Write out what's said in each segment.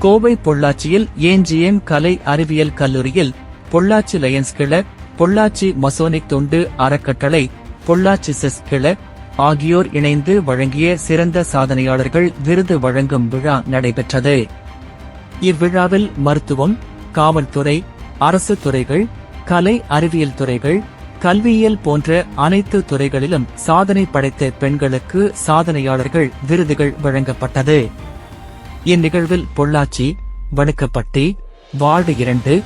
கோவை பொள்ளாச்சியில் ஏஞ்சிஎம் கலை அறிவியல் கல்லூரியில் பொள்ளாச்சி லயன்ஸ் கிளப், பொள்ளாச்சி மசோனிக் தொண்டு அறக்கட்டளை, பொள்ளாச்சி செஸ் கிளப் ஆகியோர் இணைந்து வழங்கிய சிறந்த சாதனையாளர்கள் விருது வழங்கும் விழா நடைபெற்றது. இவ்விழாவில் மருத்துவம், காவல்துறை, அரசு துறைகள், கலை அறிவியல் துறைகள், கல்வியியல் போன்ற அனைத்து துறைகளிலும் சாதனை படைத்த பெண்களுக்கு சாதனையாளர்கள் விருதுகள் வழங்கப்பட்டது. இந்நிகழ்வில் பொள்ளாச்சி, வடுக்கப்பட்டி, வார்டு 2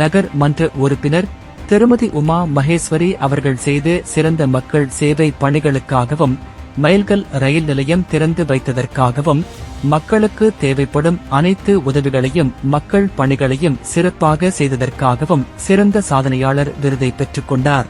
நகர் மன்ற உறுப்பினர் திருமதி உமா மகேஸ்வரி அவர்கள் செய்து சிறந்த மக்கள் சேவை பணிகளுக்காகவும், மைல்கல் ரயில் நிலையம் திறந்து வைத்ததற்காகவும், மக்களுக்கு தேவைப்படும் அனைத்து உதவிகளையும் மக்கள் பணிகளையும் சிறப்பாக செய்ததற்காகவும் சிறந்த சாதனையாளர் விருதை பெற்றுக் கொண்டார்.